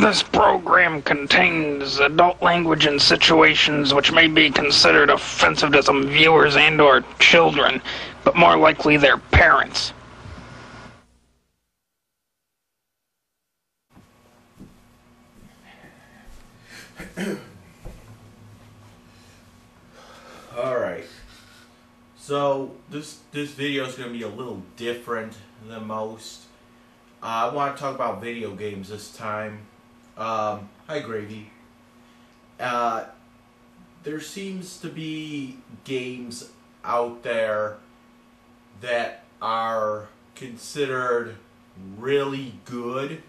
This program contains adult language and situations which may be considered offensive to some viewers and/or children, but more likely their parents. Alright, so this video is going to be a little different than most. I want to talk about video games this time. Hi Gravy. There seems to be games out there that are considered really good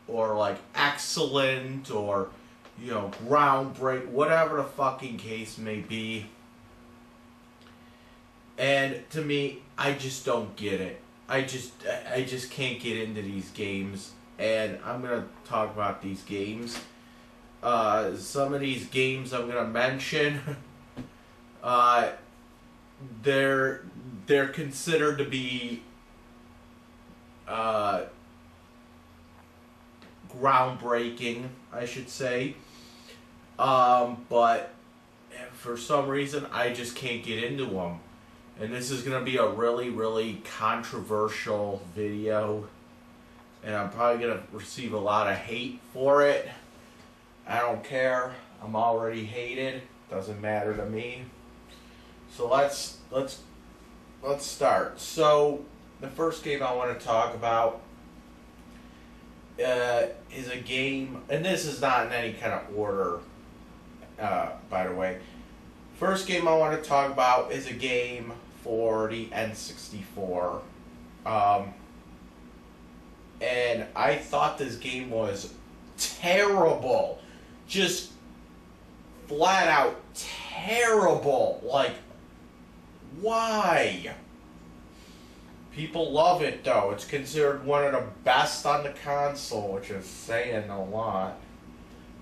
or like excellent or, you know, groundbreaking, whatever the fucking case may be. And to me, I just don't get it. I just can't get into these games, and I'm gonna talk about these games. Some of these games I'm gonna mention, they're considered to be groundbreaking, I should say. But for some reason, I just can't get into them. And this is going to be a really, really controversial video. And I'm probably going to receive a lot of hate for it. I don't care. I'm already hated. Doesn't matter to me. So let's start. So the first game I want to talk about is a game, and this is not in any kind of order, by the way. First game I want to talk about is a game for the N64. And I thought this game was terrible. Just flat out terrible. Like, why? People love it though. It's considered one of the best on the console, which is saying a lot.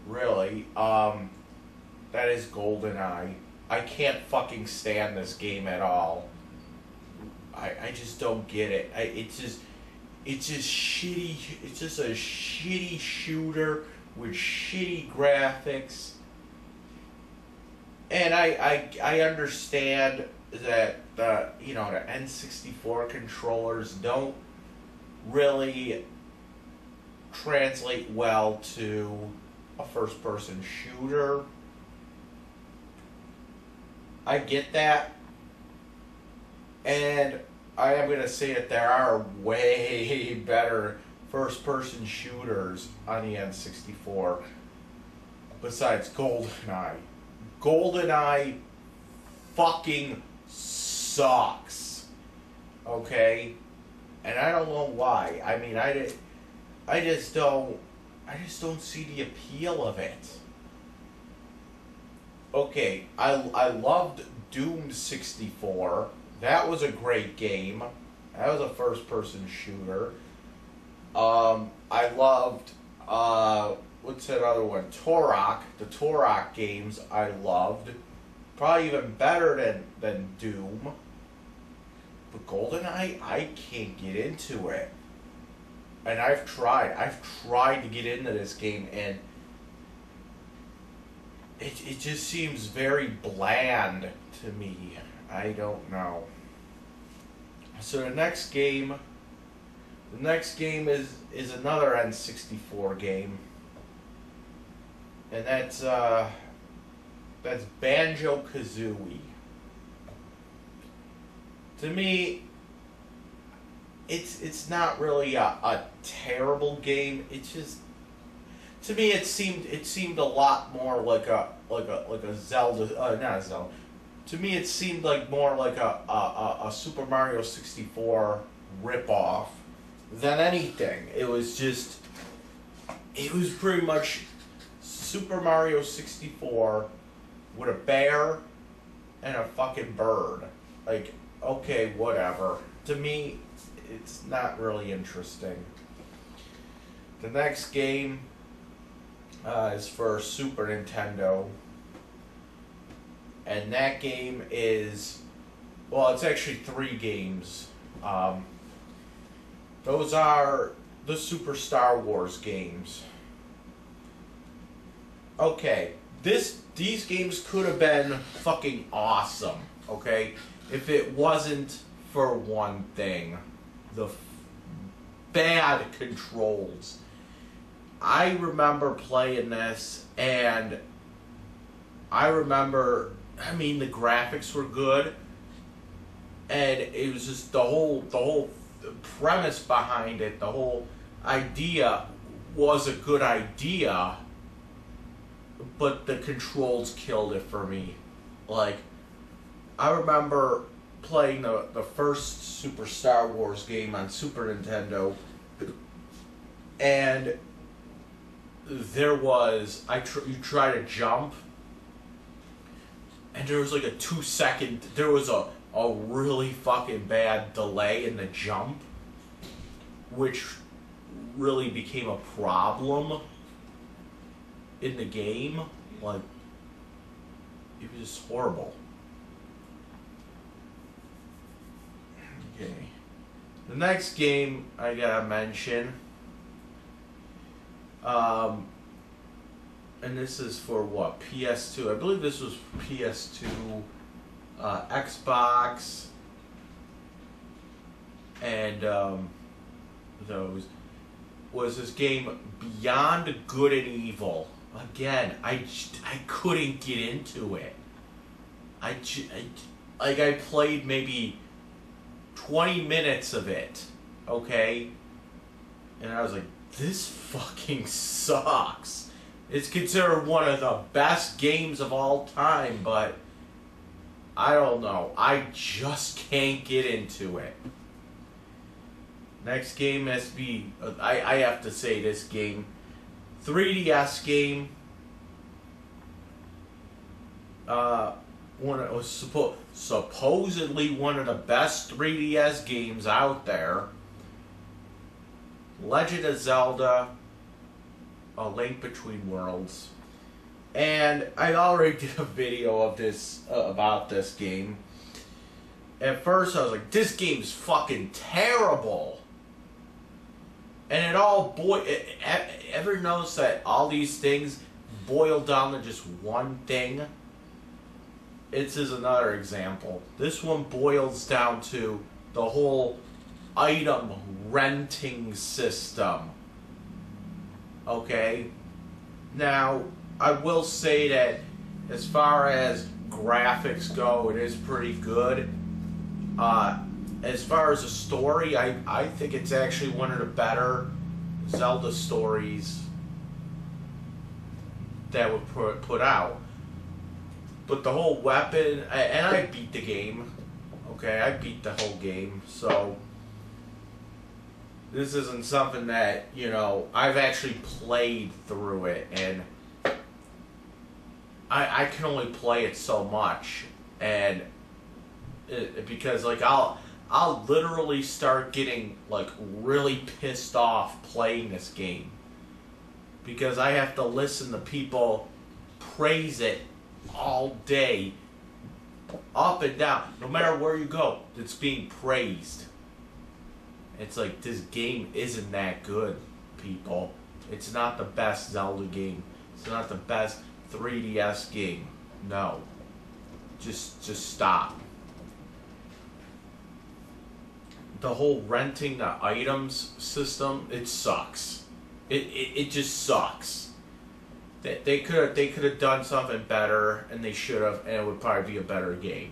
Really. That is GoldenEye. I can't fucking stand this game at all. I just don't get it. It's just shitty. It's just a shitty shooter with shitty graphics. And I understand that the N64 controllers don't really translate well to a first-person shooter. I get that. And I am going to say that there are way better first-person shooters on the N64 besides GoldenEye. GoldenEye fucking sucks. Okay? And I don't know why. I mean, I just don't see the appeal of it. Okay, I loved Doom 64. That was a great game. That was a first-person shooter. I loved, what's that other one? Turok. The Turok games I loved. Probably even better than Doom. But GoldenEye, I can't get into it. And I've tried to get into this game, and it just seems very bland to me. I don't know. So the next game is another N64 game, and that's Banjo-Kazooie. To me, it's not really a terrible game. It's just, to me, it seemed a lot more like a Zelda, not Zelda. To me, it seemed like more like a Super Mario 64 ripoff than anything. It was pretty much Super Mario 64 with a bear and a fucking bird. Like, okay, whatever. To me, it's not really interesting. The next game is for Super Nintendo. And that game is, well, it's actually 3 games. Those are the Super Star Wars games. Okay, these games could have been fucking awesome, okay? If it wasn't for one thing, the bad controls. I remember playing this, and I remember, I mean, the graphics were good, and it was just the whole premise behind it, the whole idea was a good idea, but the controls killed it for me. Like, I remember playing the first Super Star Wars game on Super Nintendo, and there was, you try to jump, and there was like a 2-second, there was a really fucking bad delay in the jump, which really became a problem in the game. Like, it was just horrible. Okay. The next game I gotta mention, and this is for what, PS2? I believe this was PS2, Xbox, and those, was this game Beyond Good and Evil. Again, I couldn't get into it. I played maybe 20 minutes of it, okay? And I was like, this fucking sucks. It's considered one of the best games of all time, but I don't know. I just can't get into it. Next game has to be, I have to say this game, 3DS game. One, it was supposedly one of the best 3DS games out there. Legend of Zelda, A Link Between Worlds. And I already did a video of this, about this game. At first I was like, this game's fucking terrible. And it all ever notice that all these things boil down to just one thing? This is another example. This one boils down to the whole item renting system. Okay? Now, I will say that as far as graphics go, it is pretty good. As far as the story, I think it's actually one of the better Zelda stories that were put out. But the whole weapon, and I beat the game, okay, I beat the whole game, so this isn't something that, you know, I've actually played through it, and I can only play it so much, and because, like, I'll literally start getting, like, really pissed off playing this game, because I have to listen to people praise it all day, up and down, no matter where you go, it's being praised. It's like, this game isn't that good, people. It's not the best Zelda game. It's not the best 3DS game. No. Just stop. The whole renting the items system, it sucks. It just sucks. They could have done something better, and they should have, and it would probably be a better game.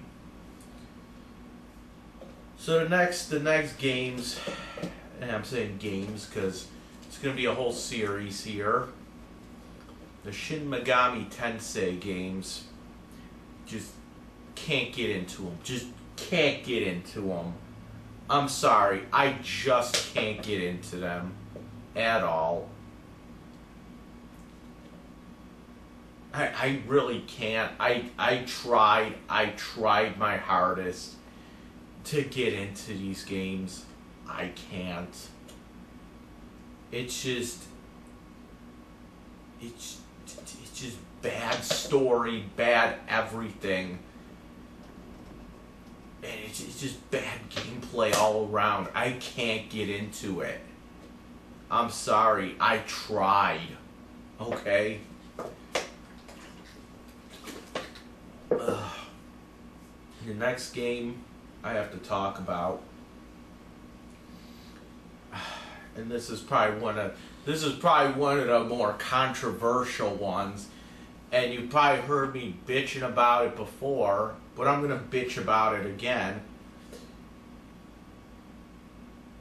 So the next games, and I'm saying games because it's going to be a whole series here. The Shin Megami Tensei games, just can't get into them. Just can't get into them. I'm sorry, I just can't get into them at all. I really can't. I tried my hardest to get into these games. I can't. It's just bad story, bad everything. And it's just bad gameplay all around. I can't get into it. I'm sorry, I tried. Okay? next game I have to talk about, and this is probably one of the more controversial ones, and you probably heard me bitching about it before, but I'm gonna bitch about it again.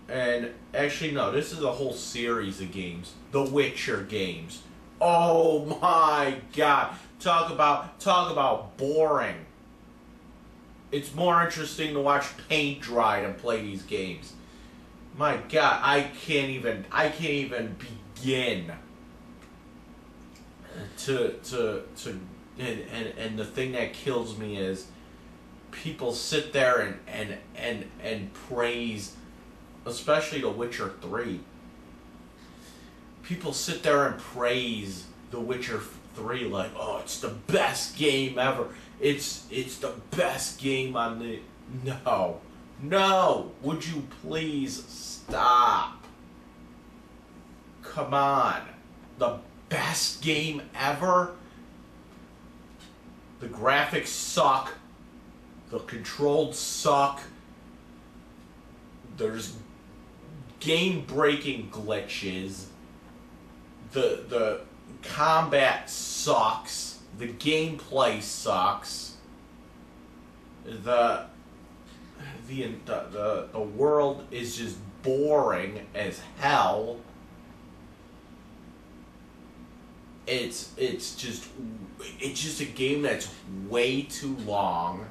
And actually, no, this is a whole series of games. The Witcher games. Oh my god. Talk about boring. It's more interesting to watch paint dry than play these games. My god, I can't even begin to and the thing that kills me is people sit there and praise, especially The Witcher 3. People sit there and praise The Witcher 3 like, oh, it's the best game ever. It's the best game on the... No. Would you please stop? Come on. The best game ever? The graphics suck. The controls suck. There's game-breaking glitches. The combat sucks. The gameplay sucks. The world is just boring as hell. It's just a game that's way too long.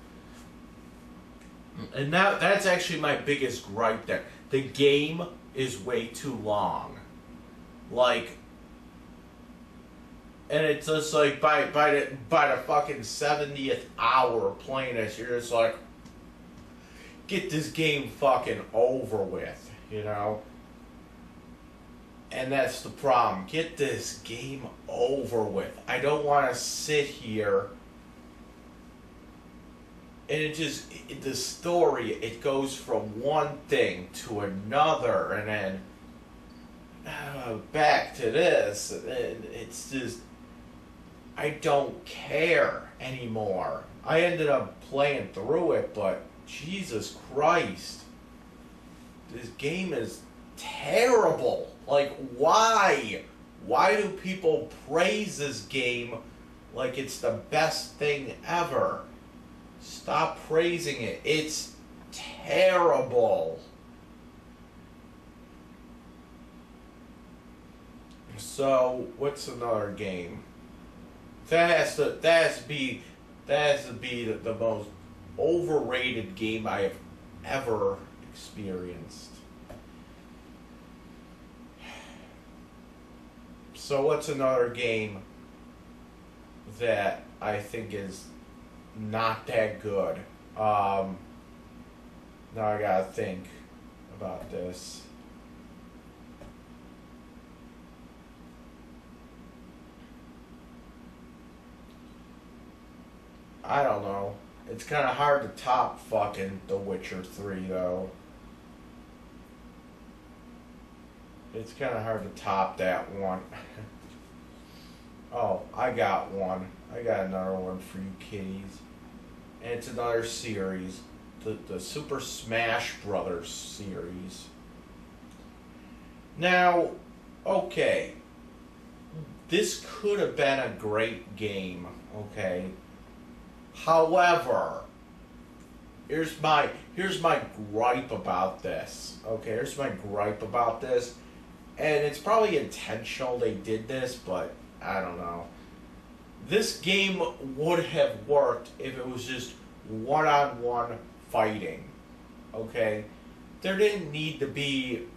And that's actually my biggest gripe there. The game is way too long. Like, and it's just like by the fucking 70th hour playing this, you're just like, get this game fucking over with, you know? And that's the problem. Get this game over with. I don't want to sit here and the story, it goes from one thing to another, and then back to this, and it's just, I don't care anymore. I ended up playing through it, but Jesus Christ, this game is terrible. Like, why? Why do people praise this game like it's the best thing ever? Stop praising it. It's terrible. So, what's another game? That has to be the most overrated game I have ever experienced. So what's another game that I think is not that good? Now I gotta think about this. I don't know. It's kind of hard to top fucking The Witcher 3, though. It's kind of hard to top that one. Oh, I got one. I got another one for you kiddies. And it's another series. The Super Smash Brothers series. Now, okay. This could have been a great game, okay? However, here's my gripe about this. Okay, here's my gripe about this. And it's probably intentional they did this, but I don't know. This game would have worked if it was just one-on-one fighting. Okay? There didn't need to be,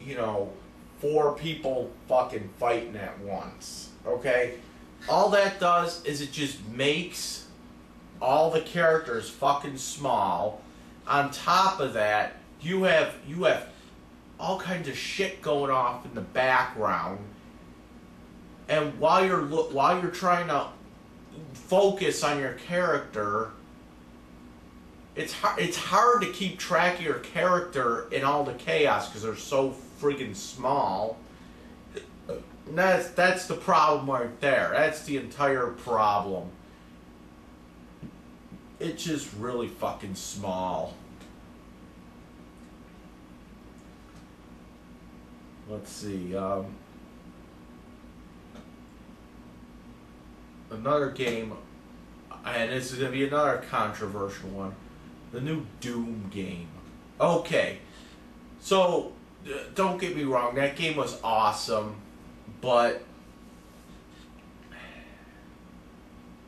4 people fucking fighting at once. Okay? All that does is it just makes all the characters fucking small. On top of that, you have all kinds of shit going off in the background, and while you're trying to focus on your character, it's hard to keep track of your character in all the chaos because they're so friggin' small. And that's the problem right there. That's the entire problem. it's just really fucking small. Let's see. Another game, and this is going to be another controversial one. The new Doom game. Okay. So, don't get me wrong, that game was awesome, but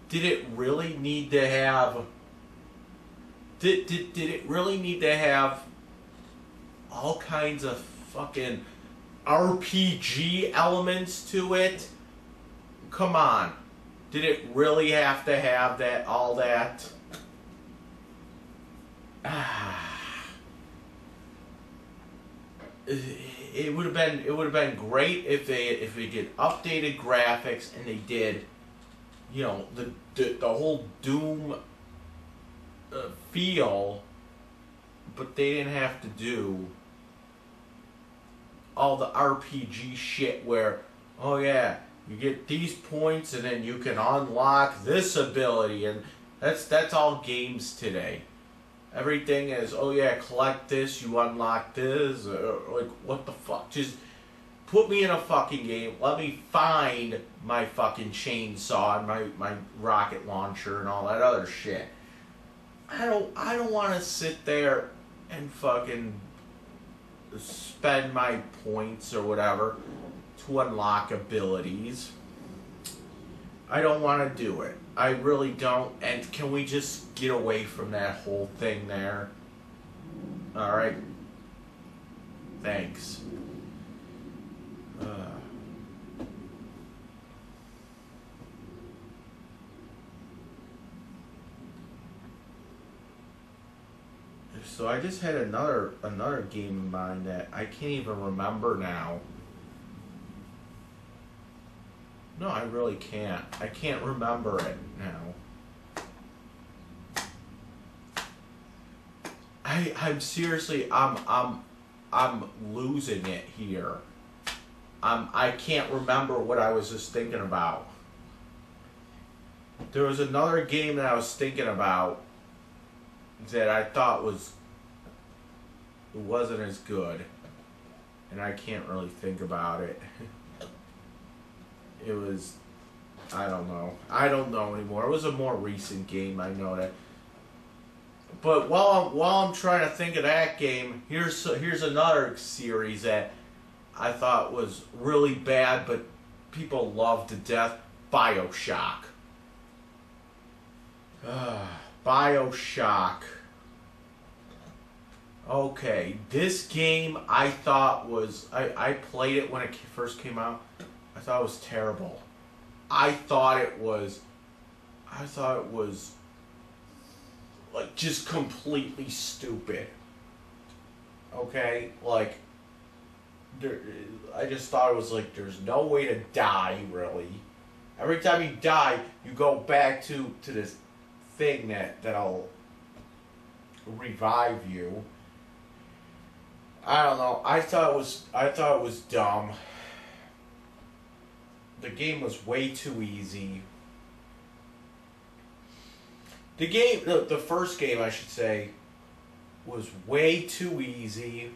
did it really need to have... Did it really need to have all kinds of fucking RPG elements to it? Come on. Did it really have to have that, all that? It would have been great if they did updated graphics and they did, you know, the whole Doom feel, but they didn't have to do all the RPG shit where, oh yeah, you get these points and then you can unlock this ability, and that's all games today. Everything is, oh yeah, collect this, you unlock this, like, what the fuck? Just put me in a fucking game, let me find my fucking chainsaw and my rocket launcher and all that other shit. I don't want to sit there and fucking spend my points or whatever to unlock abilities. I don't want to do it. I really don't. And can we just get away from that whole thing there? Alright. Thanks. So I just had another game in mind that I can't even remember now. No, I really can't. I can't remember it now. I'm seriously, I'm losing it here. I can't remember what I was just thinking about. There was another game that I was thinking about that I thought wasn't as good, and I can't really think about it. It was, I don't know anymore. It was a more recent game, I know that. But while I'm trying to think of that game, here's another series that I thought was really bad, but people loved to death. BioShock. BioShock. Okay, this game I thought was... I played it when it first came out. I thought it was terrible. I thought it was like just completely stupid. Okay? Like, I just thought it was like there's no way to die, really. Every time you die, you go back to this thing that'll revive you. I don't know. I thought it was dumb. The game was way too easy. The first game, I should say, was way too easy.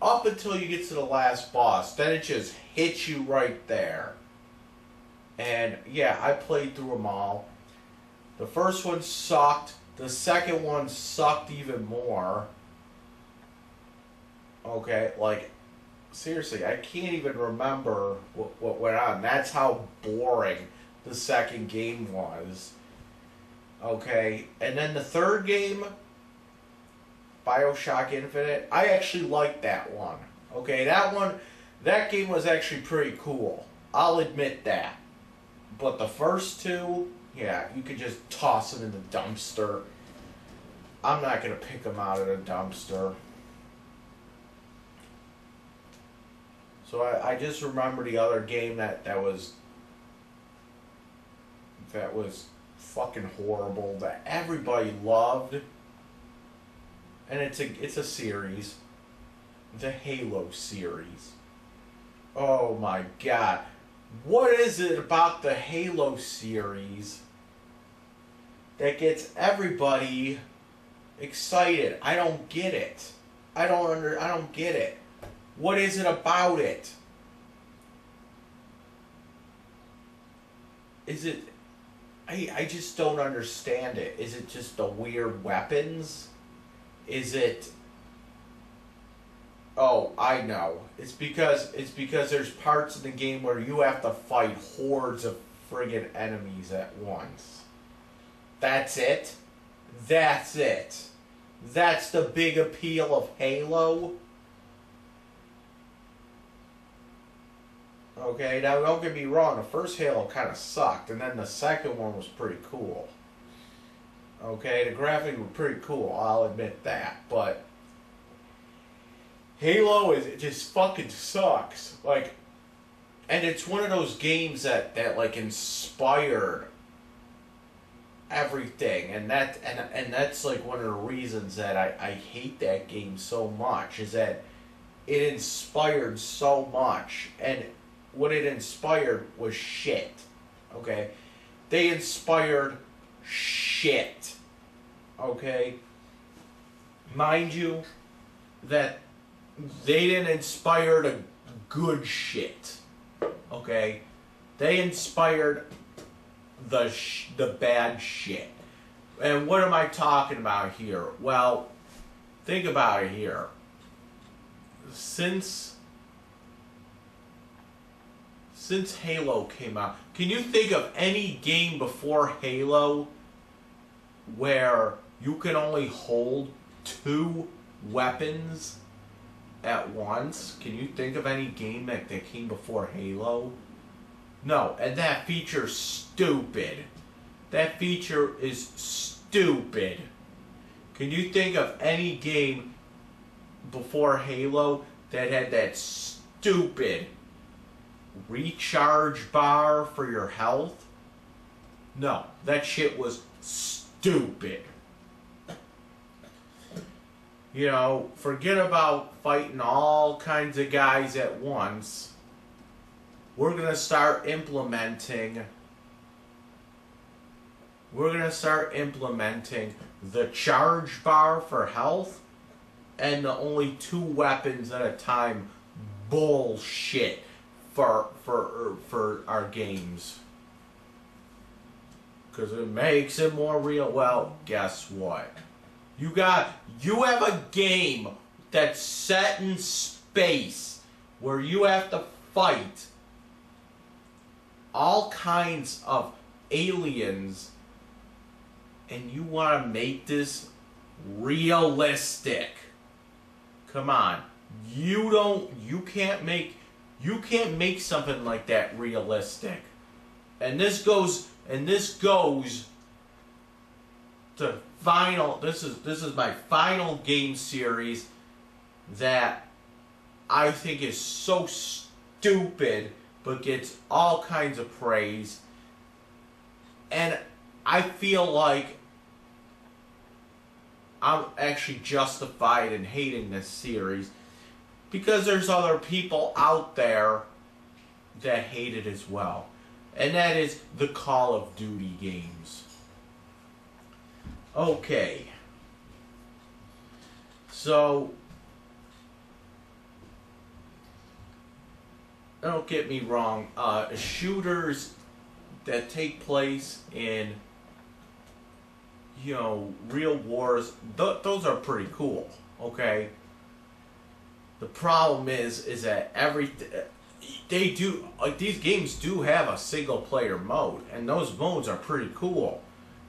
Up until you get to the last boss. Then it just hits you right there. And yeah, I played through them all. The first one sucked. The second one sucked even more. Okay, like, seriously, I can't even remember what went on. That's how boring the second game was. Okay, and then the third game, BioShock Infinite, I actually liked that one. Okay, that game was actually pretty cool. I'll admit that. But the first two, yeah, you could just toss them in the dumpster. I'm not going to pick them out of the dumpster. So I just remember the other game that was fucking horrible, that everybody loved. And it's a series. The Halo series. Oh my god. What is it about the Halo series that gets everybody excited. I don't get it. I don't get it. What is it about it? Is it... I just don't understand it. Is it just the weird weapons? Is it... Oh, I know. It's because there's parts in the game where you have to fight hordes of friggin' enemies at once. That's it? That's it. That's the big appeal of Halo? Okay, now don't get me wrong, the first Halo kind of sucked, and then the second one was pretty cool. Okay, the graphics were pretty cool, I'll admit that, but Halo it just fucking sucks. Like, and it's one of those games that like inspired everything, and that's like one of the reasons that I hate that game so much, is that it inspired so much, and what it inspired was shit. Okay? They inspired shit. Okay? Mind you, that they didn't inspire the good shit. Okay? They inspired the bad shit. And what am I talking about here? Well, think about it here. Since Halo came out, can you think of any game before Halo where you can only hold 2 weapons at once? Can you think of any game that came before Halo? No, and that feature's stupid. That feature is stupid. Can you think of any game before Halo that had that stupid recharge bar for your health? No, that shit was stupid. You know, forget about fighting all kinds of guys at once. We're gonna start implementing the charge bar for health and the only 2 weapons at a time bullshit for our games. Because it makes it more real. Well, guess what? You have a game that's set in space where you have to fight all kinds of aliens, and you want to make this realistic. Come on. You can't make something like that realistic. And this goes to final. This is my final game series that I think is so stupid but gets all kinds of praise, and I feel like I'm actually justified in hating this series because there's other people out there that hate it as well, and that is the Call of Duty games. Okay, so don't get me wrong, shooters that take place in, real wars, those are pretty cool, okay? The problem is that these games do have a single player mode, and those modes are pretty cool,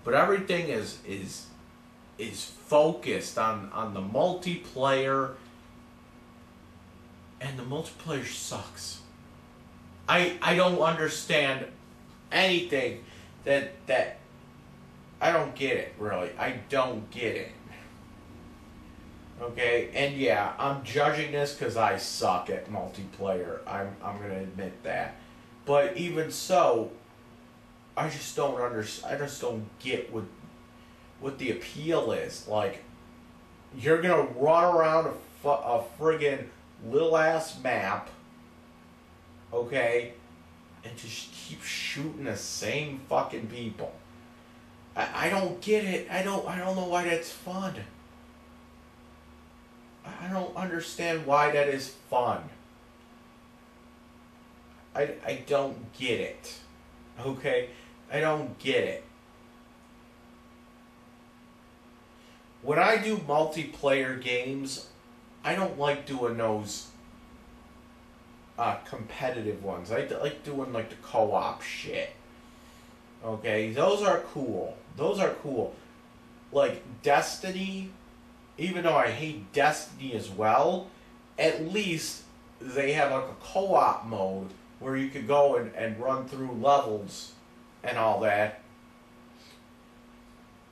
but everything is focused on the multiplayer, and the multiplayer sucks. I don't understand anything that I don't get it, really. I don't get it. Okay, and yeah, I'm judging this because I suck at multiplayer. I'm gonna admit that. But even so, I just don't understand. I just don't get what the appeal is. Like, you're gonna run around a friggin' little ass map, okay, and just keep shooting the same fucking people. I don't get it. I don't know why that's fun. I don't understand why that is fun. I don't get it. Okay? I don't get it. When I do multiplayer games, I don't like doing those competitive ones. I like doing like the co-op shit. Okay? Those are cool. Those are cool. Like Destiny, even though I hate Destiny as well, at least they have like a co-op mode where you could go and run through levels and all that.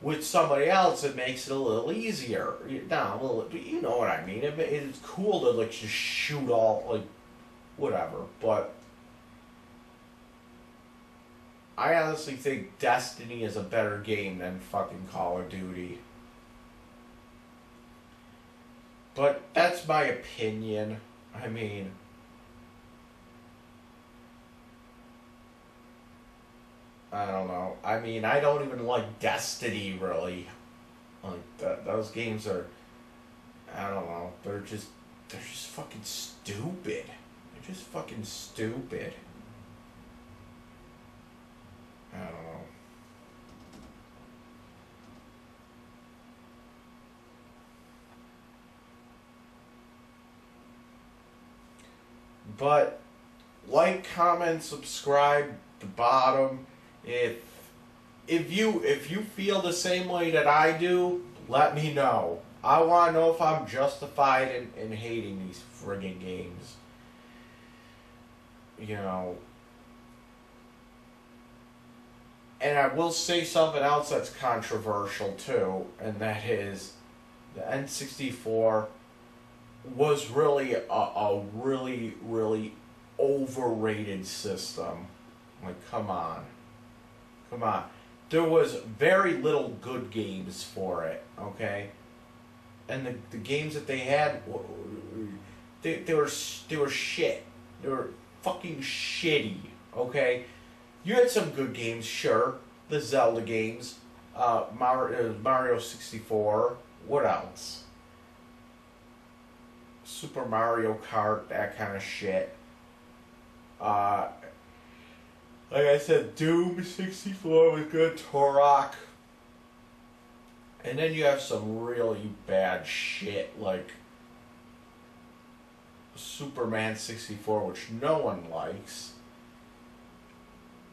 With somebody else, it makes it a little easier. Now, you know what I mean. It's cool to like just shoot all, like, whatever. But I honestly think Destiny is a better game than fucking Call of Duty. But that's my opinion. I mean, I don't know. I mean, I don't even like Destiny, really. Like, those games are, I don't know, they're just fucking stupid. They're just fucking stupid. I don't know. But like, comment, subscribe, the bottom. If you feel the same way that I do, let me know. I want to know if I'm justified in hating these friggin' games. You know. And I will say something else that's controversial too, and that is the N64 was really a really, really overrated system. Like, come on. Come on. There was very little good games for it, okay? And the games that they had, they were shit. They were fucking shitty, okay? You had some good games, sure. The Zelda games, Mario 64. What else? Super Mario Kart, that kind of shit. Like I said, Doom 64 was good, Turok. And then you have some really bad shit like Superman 64, which no one likes.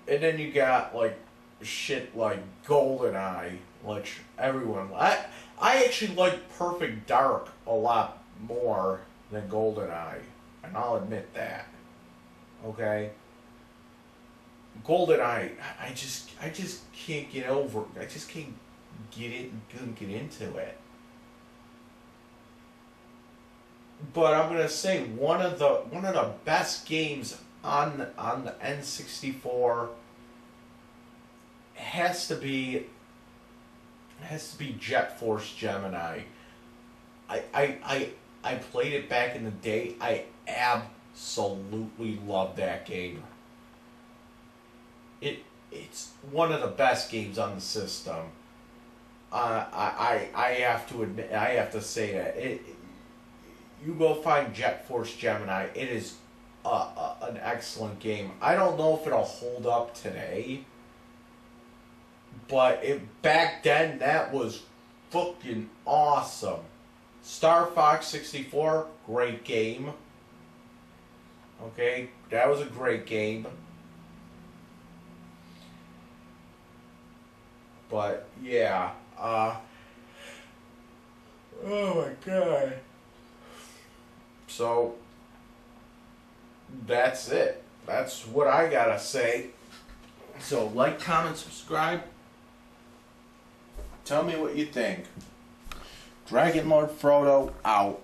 And then you got like shit like GoldenEye, which everyone. I actually like Perfect Dark a lot more than GoldenEye, and I'll admit that. Okay. GoldenEye, I just can't get over. I just can't get into it. But I'm gonna say one of the best games on the N64 has to be Jet Force Gemini. I played it back in the day. I absolutely loved that game. It's one of the best games on the system. I have to admit, I have to say that you go find Jet Force Gemini. It is an excellent game. I don't know if it'll hold up today, but back then that was fucking awesome. Star Fox 64, great game. Okay, that was a great game. But yeah, oh my god. So that's it. That's what I gotta say. So like, comment, subscribe. Tell me what you think. Dragonlordfrodo out.